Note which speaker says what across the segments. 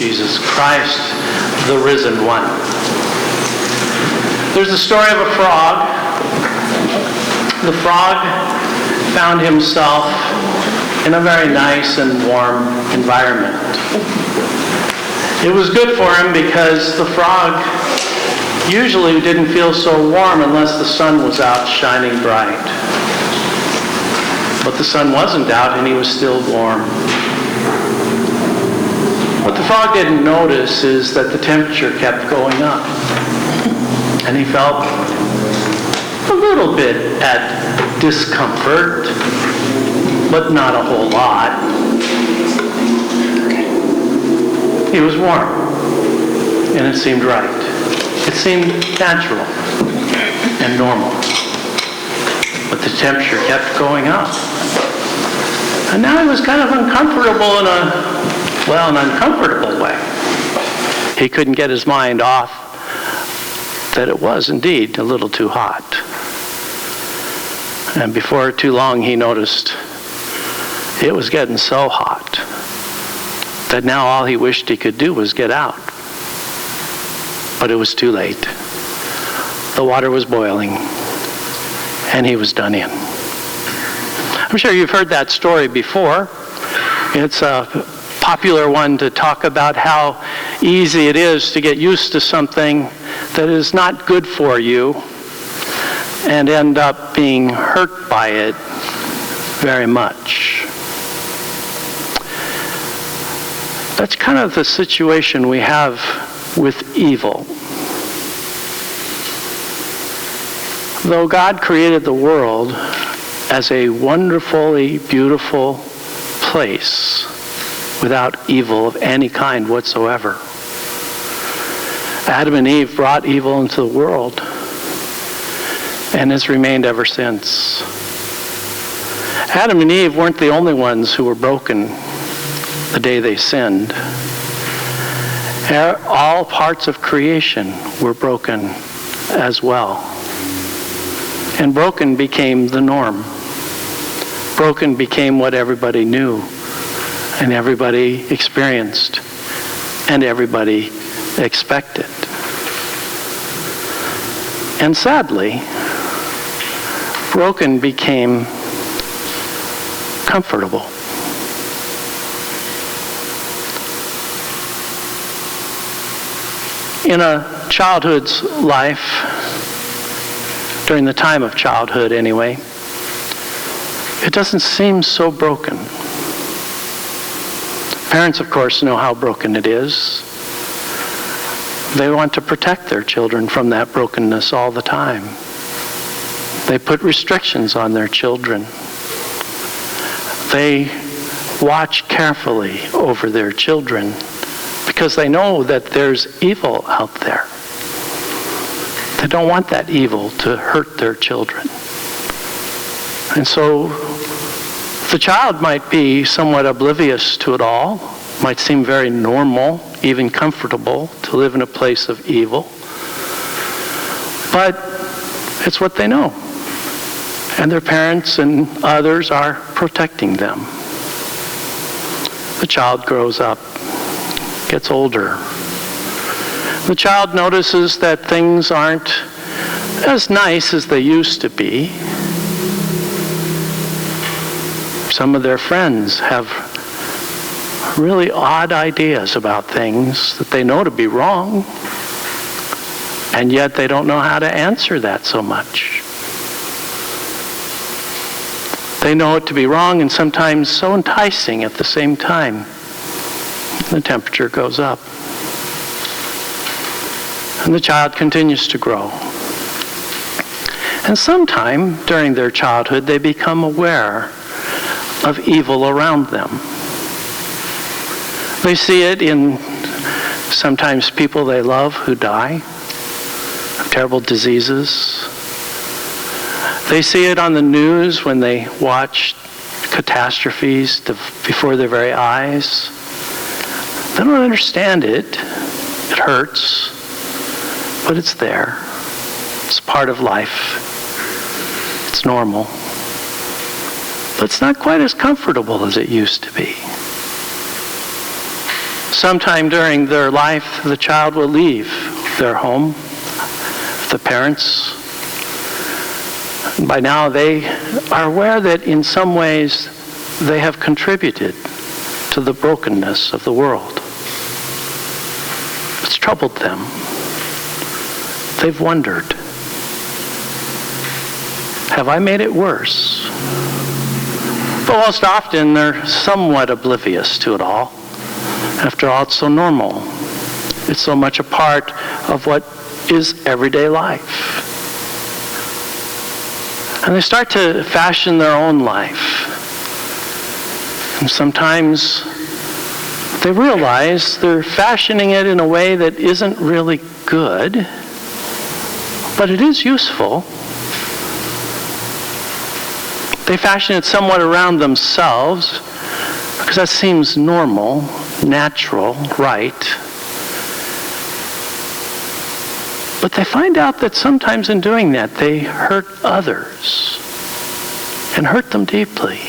Speaker 1: Jesus Christ, the risen one. There's the story of a frog. The frog found himself in a very nice and warm environment. It was good for him because the frog usually didn't feel so warm unless the sun was out shining bright. But the sun wasn't out and he was still warm. What the frog didn't notice is that the temperature kept going up. And he felt a little bit at discomfort, but not a whole lot. He was warm, and it seemed right. It seemed natural and normal. But the temperature kept going up. And now he was kind of uncomfortable in an uncomfortable way. He couldn't get his mind off that it was indeed a little too hot. And before too long he noticed it was getting so hot that now all he wished he could do was get out. But it was too late. The water was boiling and he was done in. I'm sure you've heard that story before. It's a popular one to talk about how easy it is to get used to something that is not good for you and end up being hurt by it very much. That's kind of the situation we have with evil. Though God created the world as a wonderfully beautiful place without evil of any kind whatsoever, Adam and Eve brought evil into the world, and it's remained ever since. Adam and Eve weren't the only ones who were broken the day they sinned. All parts of creation were broken as well. And broken became the norm. Broken became what everybody knew, and everybody experienced, and everybody expected. And sadly, broken became comfortable. In a childhood's life, during the time of childhood anyway, it doesn't seem so broken. Parents, of course, know how broken it is. They want to protect their children from that brokenness all the time. They put restrictions on their children. They watch carefully over their children because they know that there's evil out there. They don't want that evil to hurt their children. And so the child might be somewhat oblivious to it all, might seem very normal, even comfortable to live in a place of evil. But it's what they know. And their parents and others are protecting them. The child grows up, gets older. The child notices that things aren't as nice as they used to be. Some of their friends have really odd ideas about things that they know to be wrong, and yet they don't know how to answer that so much. They know it to be wrong and sometimes so enticing at the same time. The temperature goes up. And the child continues to grow. And sometime during their childhood, they become aware of evil around them. They see it in sometimes people they love who die of terrible diseases. They see it on the news when they watch catastrophes before their very eyes. They don't understand it. It hurts, but it's there. It's part of life. It's normal. But it's not quite as comfortable as it used to be. Sometime during their life, the child will leave their home, the parents. By now, they are aware that in some ways they have contributed to the brokenness of the world. It's troubled them. They've wondered, have I made it worse? But most often, they're somewhat oblivious to it all. After all, it's so normal. It's so much a part of what is everyday life. And they start to fashion their own life. And sometimes they realize they're fashioning it in a way that isn't really good, but it is useful. They fashion it somewhat around themselves because that seems normal, natural, right. But they find out that sometimes in doing that, they hurt others and hurt them deeply.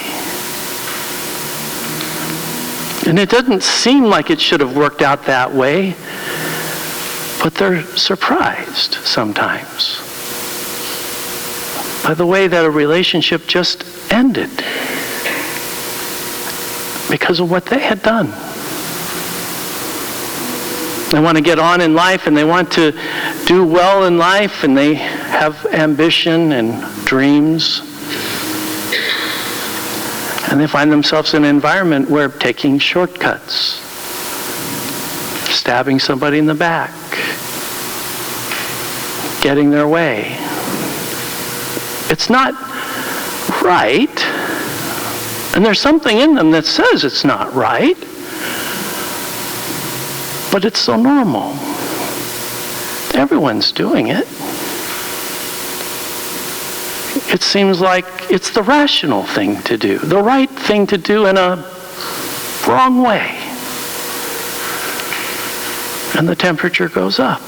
Speaker 1: And it doesn't seem like it should have worked out that way, but they're surprised sometimes by the way that a relationship just ended because of what they had done. They want to get on in life, and they want to do well in life, and they have ambition and dreams. And they find themselves in an environment where taking shortcuts, stabbing somebody in the back, getting their way. It's not right. And there's something in them that says it's not right. But it's so normal. Everyone's doing it. It seems like it's the rational thing to do, the right thing to do in a wrong way. And the temperature goes up.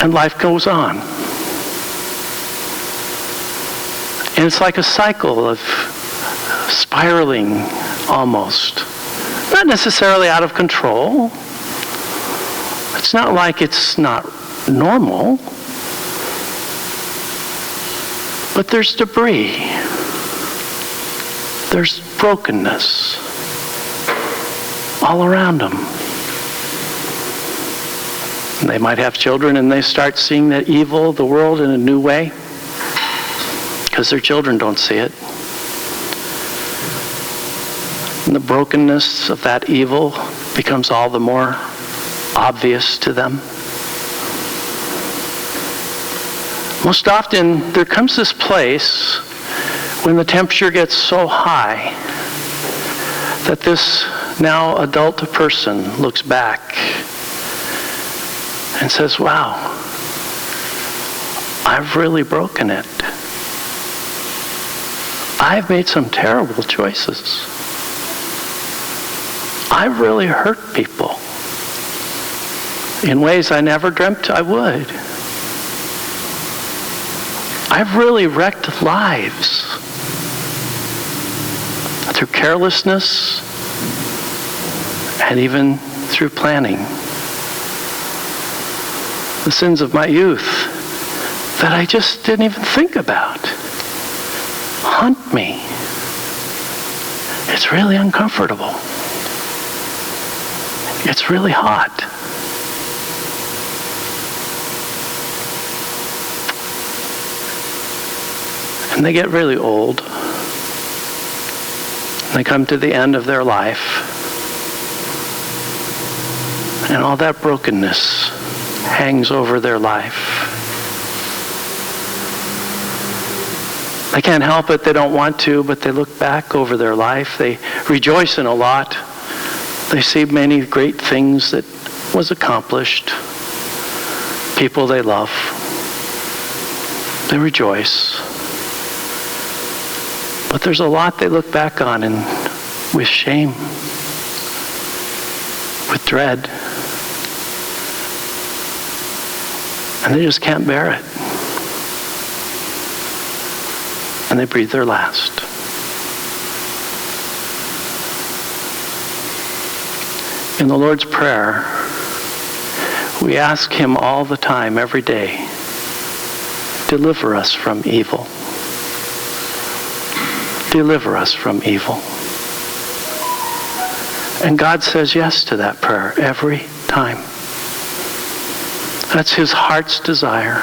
Speaker 1: And life goes on. And it's like a cycle of spiraling almost. Not necessarily out of control. It's not like it's not normal. But there's debris. There's brokenness all around them. And they might have children and they start seeing the evil, the world in a new way because their children don't see it. And the brokenness of that evil becomes all the more obvious to them. Most often, there comes this place when the temperature gets so high that this now adult person looks back and says, wow, I've really broken it. I've made some terrible choices. I've really hurt people in ways I never dreamt I would. I've really wrecked lives through carelessness and even through planning. The sins of my youth that I just didn't even think about haunt me. It's really uncomfortable. It's really hot. And they get really old. They come to the end of their life. And all that brokenness hangs over their life. They can't help it, they don't want to, but they look back over their life. They rejoice in a lot. They see many great things that was accomplished. People they love. They rejoice. But there's a lot they look back on and with shame, with dread. And they just can't bear it. and they breathe their last. In the Lord's Prayer, we ask him all the time, every day, deliver us from evil. Deliver us from evil. And God says yes to that prayer every time. That's his heart's desire.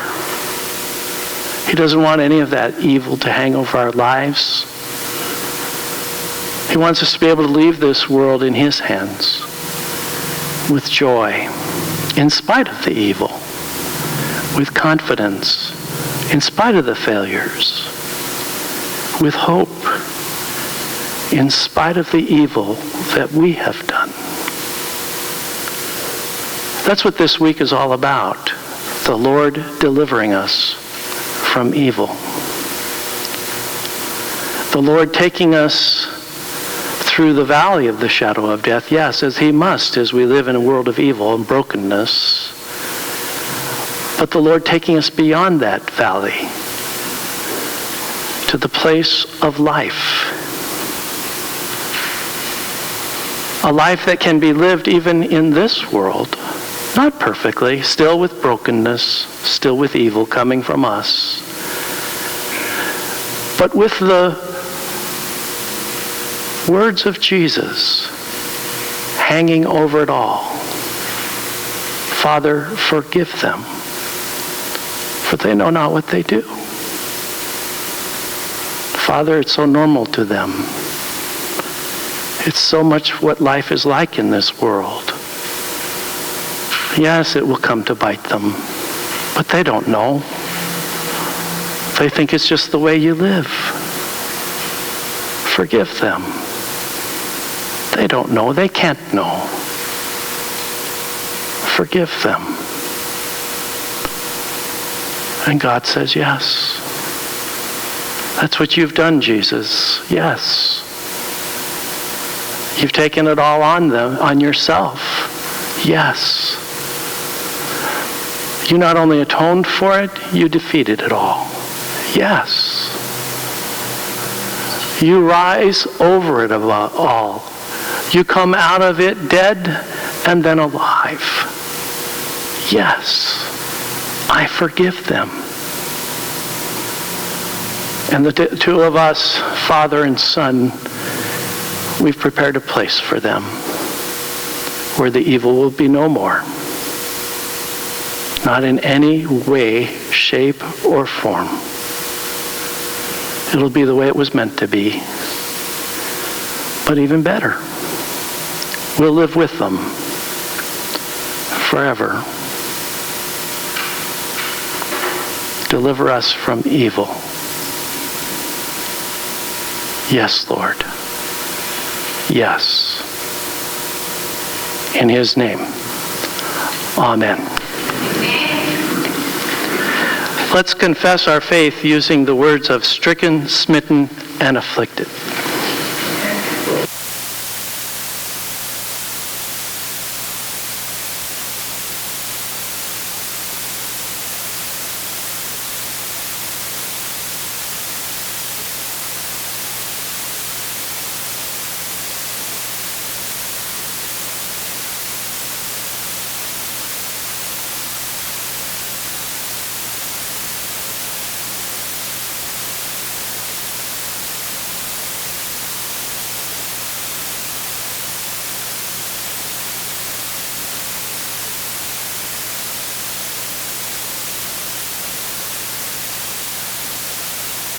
Speaker 1: He doesn't want any of that evil to hang over our lives. He wants us to be able to leave this world in his hands with joy, in spite of the evil, with confidence, in spite of the failures, with hope, in spite of the evil that we have done. That's what this week is all about. The Lord delivering us from evil. The Lord taking us through the valley of the shadow of death, yes, as he must, as we live in a world of evil and brokenness. But the Lord taking us beyond that valley to the place of life. A life that can be lived even in this world. Not perfectly, still with brokenness, still with evil coming from us. But with the words of Jesus hanging over it all. Father, forgive them, for they know not what they do. Father, it's so normal to them. It's so much what life is like in this world. Yes, it will come to bite them, but they don't know. They think it's just the way you live. Forgive them. They don't know. They can't know. Forgive them. And God says, yes. That's what you've done, Jesus. Yes. You've taken it all on them, on yourself. Yes. You not only atoned for it, you defeated it all. Yes. You rise over it all. You come out of it dead and then alive. Yes. I forgive them. And the two of us, Father and Son, we've prepared a place for them where the evil will be no more. Not in any way, shape, or form. It'll be the way it was meant to be. But even better, we'll live with them forever. Deliver us from evil. Yes, Lord. Yes. In his name. Amen. Let's confess our faith using the words of stricken, smitten, and afflicted.